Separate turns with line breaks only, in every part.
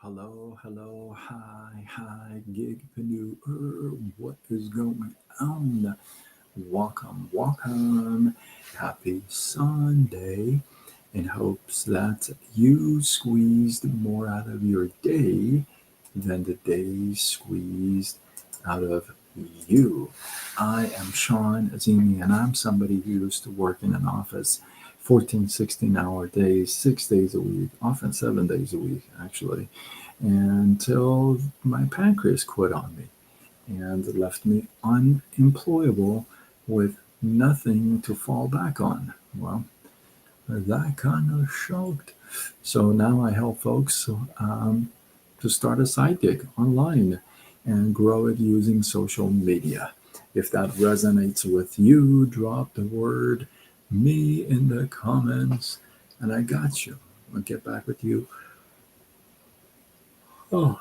Hello, hello, hi, gigpreneur. What is going on? Welcome. Happy Sunday. In hopes that you squeezed more out of your day than the day squeezed out of you. I am Sean Azimi, and I'm somebody who used to work in an office 14, 16-hour days, 6 days a week, often 7 days a week, actually, until my pancreas quit on me and left me unemployable with nothing to fall back on. Well, that kind of shocked. So now I help folks to start a side gig online and grow it using social media. If that resonates with you, drop the word me in the comments and I got you. I'll get back with you. Oh,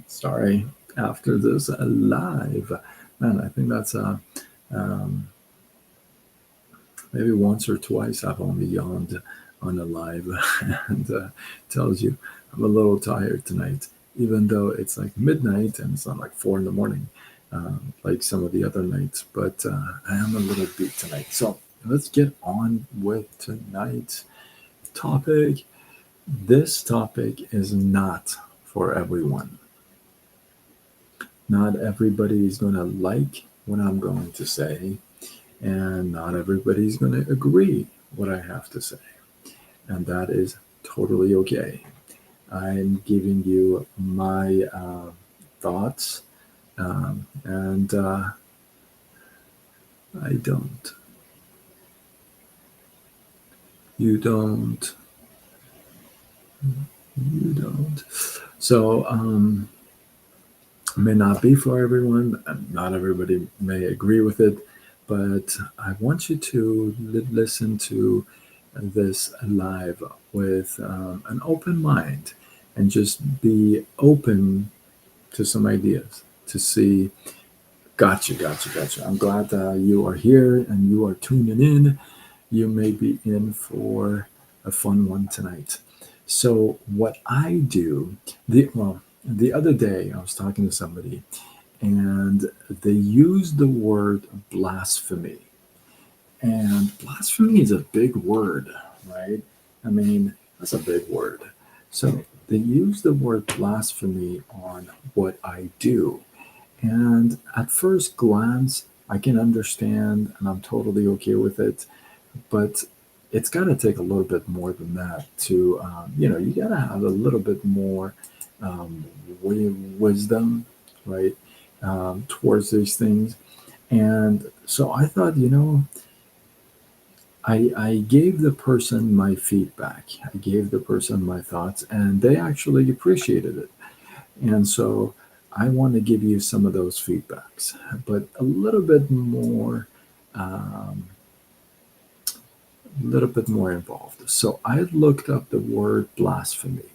sorry. After this live, man, I think that's um, maybe once or twice I've only yawned on a live and tells you I'm a little tired tonight, even though it's like midnight and it's not like 4 in the morning like some of the other nights, but I am a little beat tonight. So let's get on with tonight's topic. This topic is not for everyone. Not everybody is going to like what I'm going to say, and not everybody's going to agree what I have to say. And that is totally okay. I'm giving you my thoughts, and I don't. You don't. You don't. So, may not be for everyone, and not everybody may agree with it, but I want you to listen to this live with an open mind and just be open to some ideas to see. Gotcha. I'm glad you are here and you are tuning in. You may be in for a fun one tonight. So, what I do, the other day I was talking to somebody and they used the word blasphemy. And blasphemy is a big word, right? I mean, that's a big word. So they use the word blasphemy on what I do. And at first glance, I can understand and I'm totally okay with it. But it's got to take a little bit more than that to, you got to have a little bit more um, wisdom, right, towards these things. And so I thought, I gave the person my feedback. I gave the person my thoughts, and they actually appreciated it. And so I want to give you some of those feedbacks, but um, a little bit more involved. So I looked up the word blasphemy,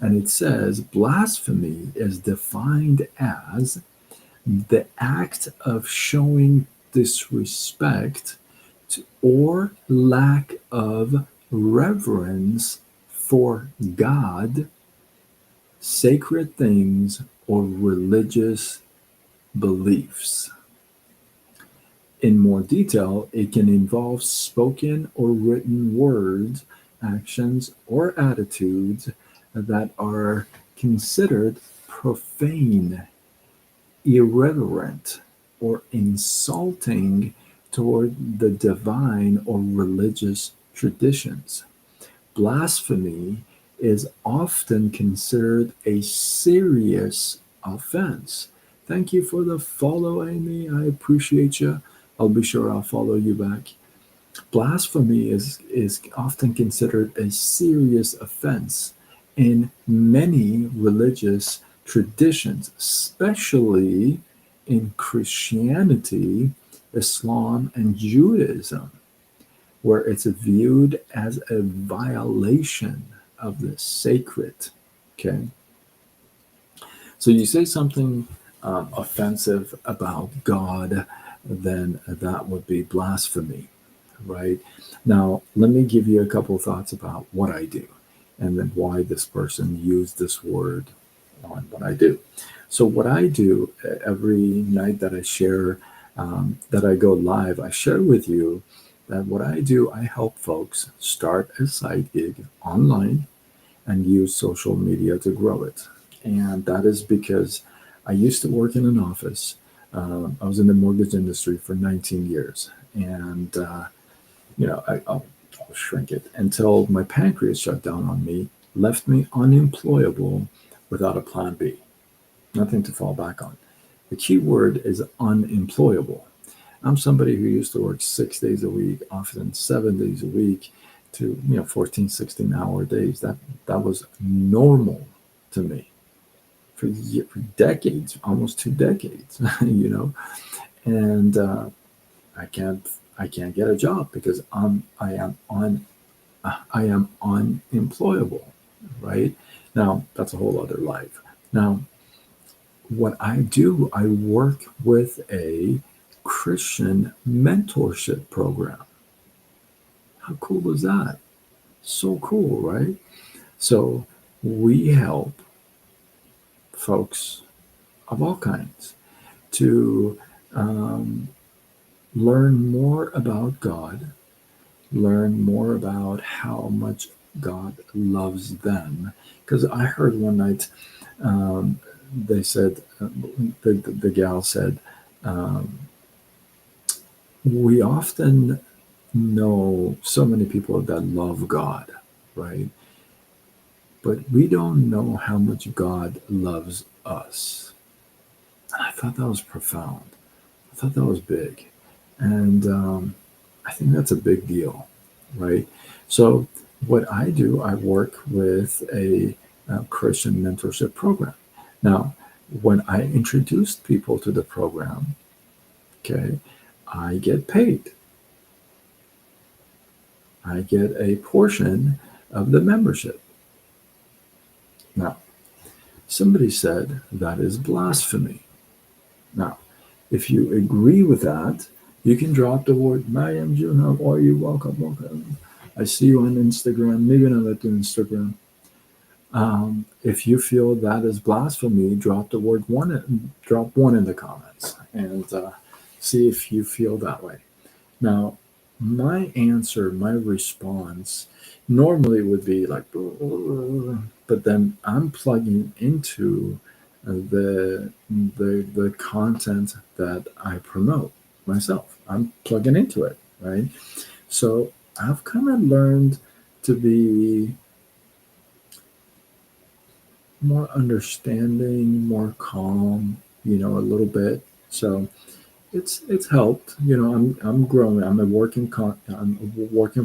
and it says blasphemy is defined as the act of showing disrespect or lack of reverence for God, sacred things, or religious beliefs. In more detail, it can involve spoken or written words, actions, or attitudes that are considered profane, irreverent, or insulting toward the divine or religious traditions. Blasphemy is often considered a serious offense. Thank you for the follow, Amy. I appreciate you. I'll be sure I'll follow you back. Blasphemy is often considered a serious offense in many religious traditions, especially in Christianity, Islam, and Judaism, where it's viewed as a violation of the sacred. Okay. So you say something offensive about God, then that would be blasphemy, right? Now, let me give you a couple thoughts about what I do. and then why this person used this word on what I do. So what I do every night that I share, that I go live, I share with you that what I do, I help folks start a side gig online and use social media to grow it. And that is because I used to work in an office. I was in the mortgage industry for 19 years. And, I'll shrink it until my pancreas shut down on me, left me unemployable without a plan B, nothing to fall back on. The key word is unemployable. I'm somebody who used to work 6 days a week, often 7 days a week, to 14, 16-hour days. That was normal to me for decades, almost 2 decades. And I can't I can't get a job because I am unemployable, right? Now that's a whole other life. Now what I do, I work with a Christian mentorship program. How cool is that? So cool, right? So we help folks of all kinds to um, learn more about God, learn more about how much God loves them. Because I heard one night, um, they said, the gal said, um, we often know so many people that love God, right? But we don't know how much God loves us. And I thought that was profound. I thought that was big. And I think that's a big deal, right? So, what I do, I work with a Christian mentorship program. Now, when I introduced people to the program, okay, I get paid. I get a portion of the membership. Now, somebody said that is blasphemy. Now, if you agree with that, you can drop the word Mariam June. How are you? Welcome, welcome. I see you on Instagram. Maybe not at the Instagram. If you feel that is blasphemy, drop the word one. Drop one in the comments and see if you feel that way. Now, my answer, my response, normally would be like, but then I'm plugging into the content that I promote myself. I'm plugging into it, right? So I've kind of learned to be more understanding, more calm, a little bit. So it's helped. I'm growing. I'm a work in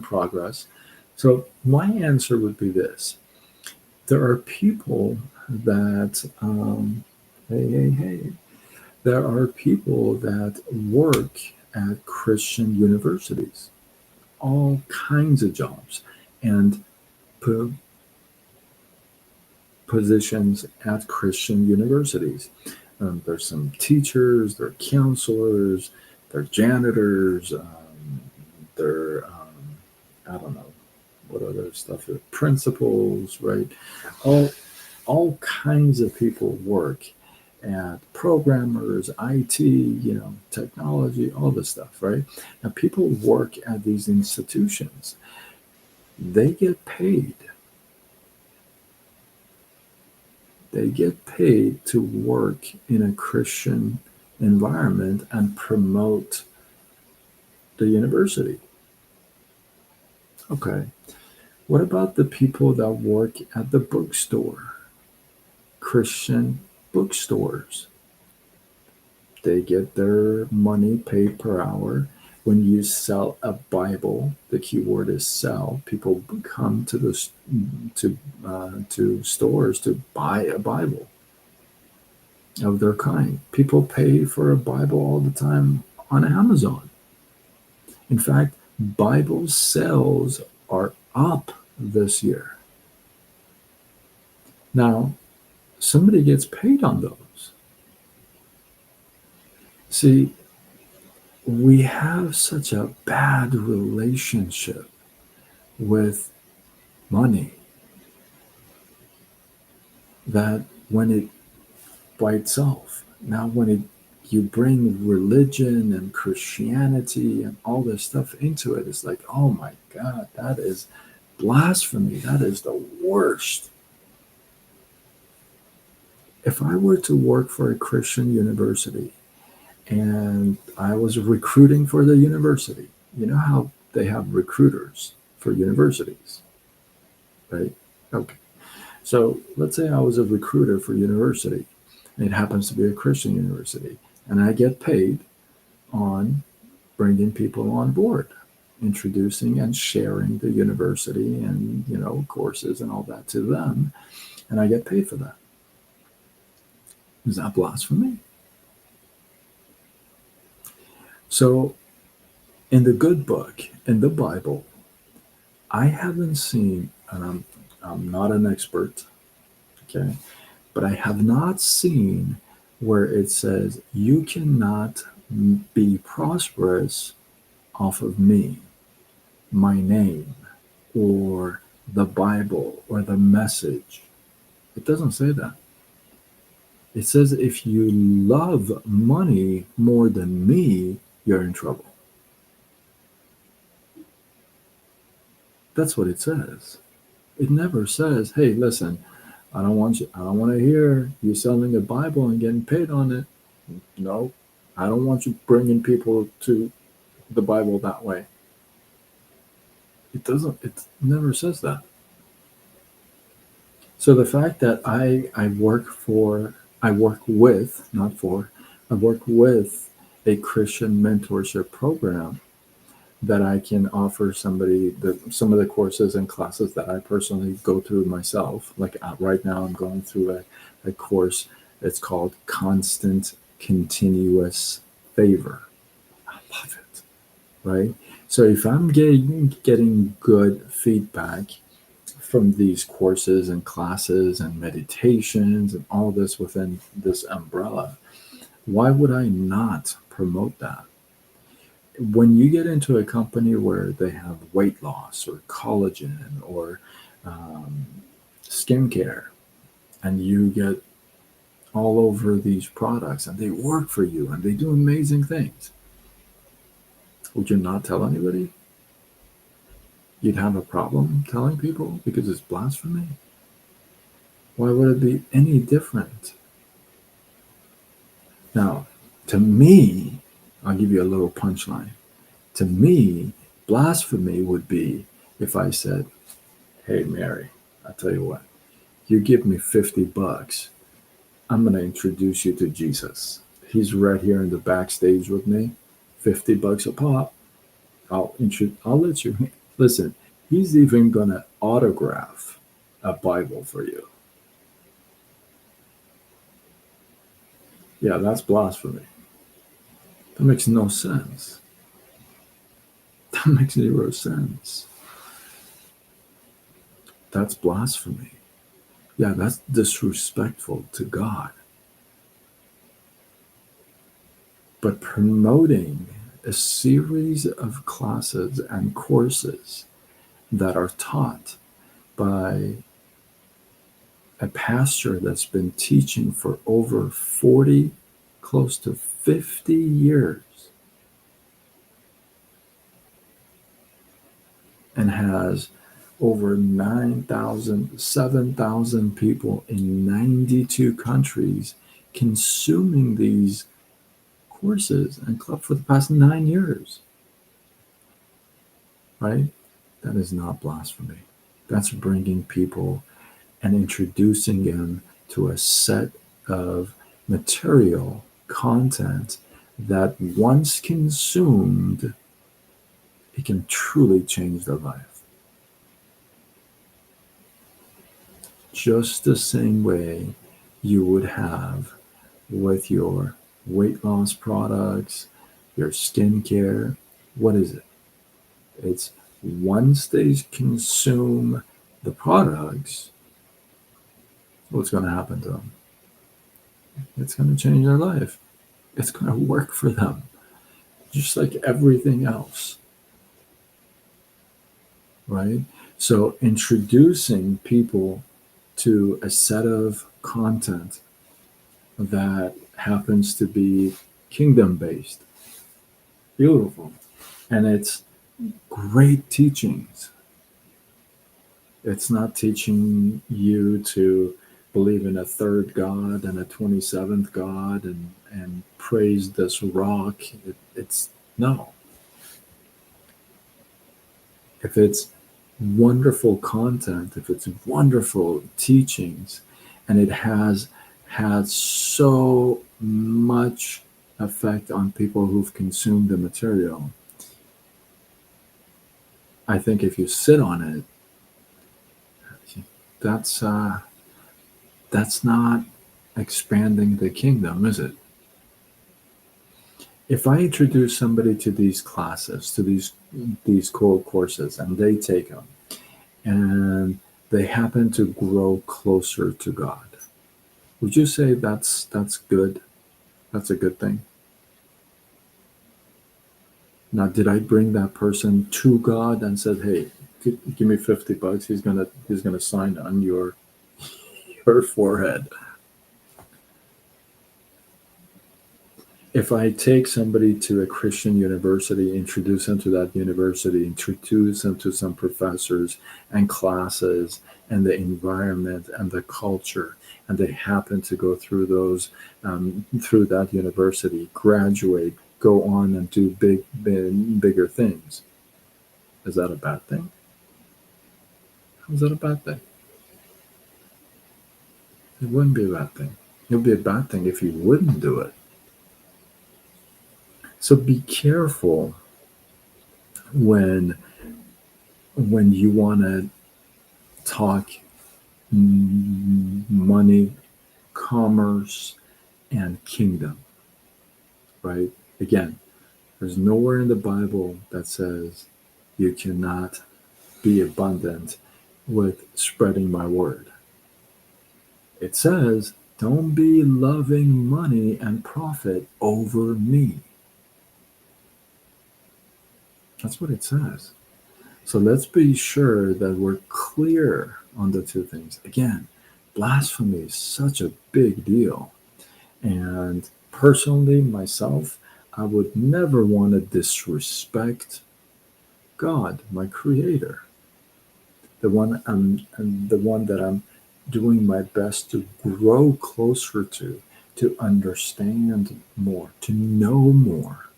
progress. So my answer would be this: there are people that hey, there are people that work at Christian universities, all kinds of jobs and po- positions at Christian universities. There's some teachers, there are counselors, there are janitors, there are, I don't know what other stuff, principals, right? All, all kinds of people work at programmers, IT, technology, all this stuff, right? Now, people work at these institutions. They get paid. They get paid to work in a Christian environment and promote the university. Okay. What about the people that work at the bookstore? Christian bookstores. They get their money paid per hour. When you sell a Bible, the key word is sell. People come to to stores to buy a Bible of their kind. People pay for a Bible all the time on Amazon. In fact, Bible sales are up this year. Now, somebody gets paid on those. See, we have such a bad relationship with money. that when it by itself, now when you bring religion and Christianity and all this stuff into it, it's like, oh my God, that is blasphemy. That is the worst. If I were to work for a Christian university and I was recruiting for the university, you know how they have recruiters for universities, right? Okay. So let's say I was a recruiter for university, and it happens to be a Christian university, and I get paid on bringing people on board, introducing and sharing the university and courses and all that to them, and I get paid for that. Is that blasphemy? So in the good book, in the Bible, I haven't seen, and I'm not an expert, okay, but I have not seen where it says you cannot be prosperous off of me, my name, or the Bible, or the message. It doesn't say that. It says if you love money more than me, you're in trouble. That's what it says. It never says, hey, listen, I don't want to hear you selling a Bible and getting paid on it. No, I don't want you bringing people to the Bible that way. It never says that. So the fact that I work with, not for, I work with a Christian mentorship program that I can offer somebody some of the courses and classes that I personally go through myself. Like right now, I'm going through a course. It's called Constant Continuous Favor. I love it, right? So if I'm getting good feedback from these courses and classes and meditations and all this within this umbrella, why would I not promote that? When you get into a company where they have weight loss or collagen or um, skincare, and you get all over these products and they work for you and they do amazing things, would you not tell anybody? You'd have a problem telling people because it's blasphemy? Why would it be any different? Now, to me, I'll give you a little punchline. To me, blasphemy would be if I said, hey, Mary, I'll tell you what, you give me $50, I'm going to introduce you to Jesus. He's right here in the backstage with me. $50 a pop. I'll let you listen. He's even going to autograph a Bible for you. Yeah, that's blasphemy. That makes no sense. That makes zero sense. That's blasphemy. Yeah, that's disrespectful to God. But promoting a series of classes and courses that are taught by a pastor that's been teaching for over 40, close to 50 years, and has over 9,000, 7,000 people in 92 countries consuming these courses and club for the past 9 years, right? That is not blasphemy. That's bringing people and introducing them to a set of material content that once consumed, it can truly change their life. Just the same way you would have with your weight loss products, your skincare. What is it? It's once they consume the products, what's going to happen to them? It's going to change their life. It's going to work for them, just like everything else, right? So introducing people to a set of content that happens to be kingdom based. Beautiful. And it's great teachings. It's not teaching you to believe in a third God and a 27th God and praise this rock. It's no. If it's wonderful content, if it's wonderful teachings, and it has had so much effect on people who've consumed the material, I think if you sit on it, that's not expanding the kingdom, is it? If I introduce somebody to these classes, to these core courses, and they take them, and they happen to grow closer to God, would you say that's good? That's a good thing? Now, did I bring that person to God and said, "Hey, give me $50. He's gonna sign on your forehead"? If I take somebody to a Christian university, introduce them to that university, introduce them to some professors and classes and the environment and the culture, and they happen to go through those through that university, graduate, go on and do bigger things, is that a bad thing? How is that a bad thing? It wouldn't be a bad thing. It would be a bad thing if you wouldn't do it. So be careful when you want to talk money, commerce, and kingdom, right? Again, there's nowhere in the Bible that says you cannot be abundant with spreading my word. It says, don't be loving money and profit over me. That's what it says. So let's be sure that we're clear on the two things. Again, blasphemy is such a big deal. And personally, myself, I would never want to disrespect God, my creator, the one that I'm doing my best to grow closer to understand more, to know more.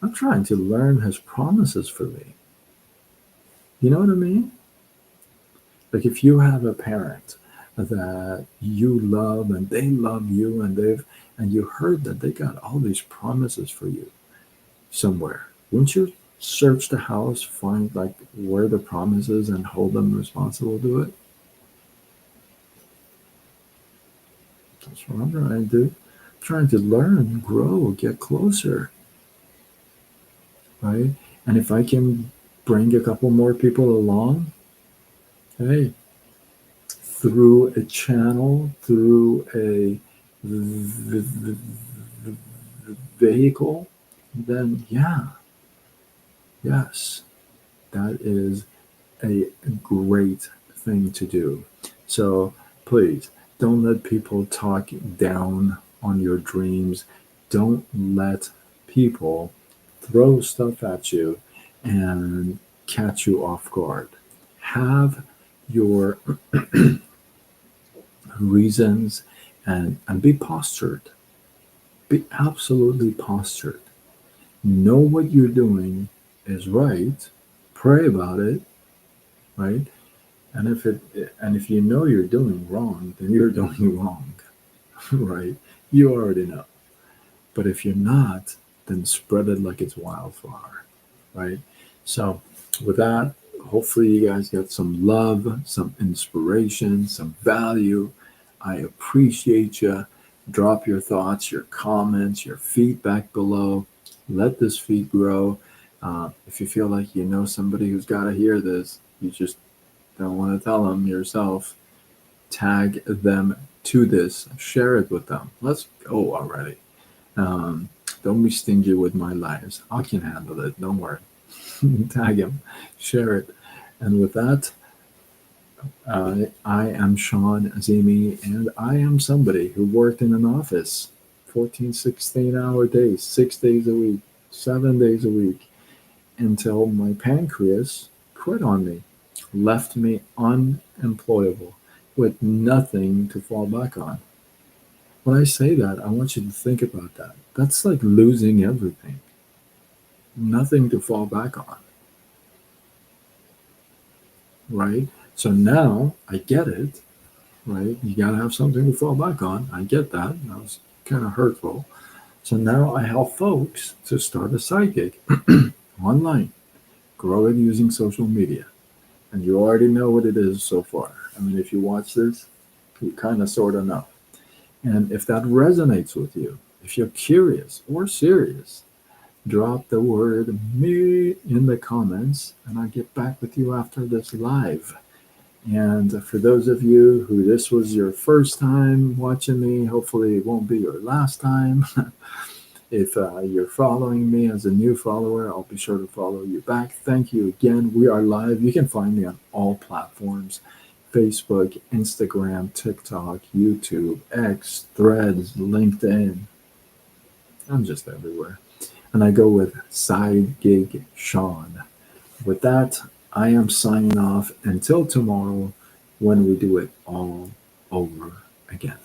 I'm trying to learn his promises for me. You know what I mean? Like if you have a parent that you love and they love you and you heard that they got all these promises for you somewhere, wouldn't you search the house, find like where the promise is and hold them responsible to it? That's what I'm trying to do. I'm trying to learn, grow, get closer, right? And if I can bring a couple more people along, hey, through a channel, through a vehicle, then yeah, yes, that is a great thing to do. So please don't let people talk down on your dreams. Don't let people throw stuff at you and catch you off guard. Have your reasons and be postured. Be absolutely postured. Know what you're doing is right. Pray about it, right? And if you know you're doing wrong, then you're doing wrong, right? You already know. But if you're not, then spread it like it's wildfire, right? So with that, hopefully you guys get some love, some inspiration, some value. I appreciate you. Drop your thoughts, your comments, your feedback below. Let this feed grow. If you feel like you know somebody who's got to hear this, you just don't want to tell them yourself, tag them to this, share it with them. Let's go already. Don't be stingy with my lives. I can handle it. Don't worry. Tag them, share it. And with that, I am Sean Azimi, and I am somebody who worked in an office 14, 16-hour days, 6 days a week, 7 days a week, until my pancreas quit on me, left me unemployable with nothing to fall back on. When I say that, I want you to think about that. That's like losing everything, nothing to fall back on, right? So now I get it, right? You got to have something to fall back on. I get that. That was kind of hurtful. So now I help folks to start a side gig online, grow it using social media. And you already know what it is so far. I mean, if you watch this, you kind of sort of know. And if that resonates with you, if you're curious or serious, drop the word me in the comments and I'll get back with you after this live. And for those of you who this was your first time watching me, hopefully it won't be your last time. If you're following me as a new follower, I'll be sure to follow you back. Thank you again. We are live. You can find me on all platforms: Facebook, Instagram, TikTok, YouTube, X, Threads, LinkedIn. I'm just everywhere. And I go with Side Gig Sean. With that, I am signing off until tomorrow when we do it all over again.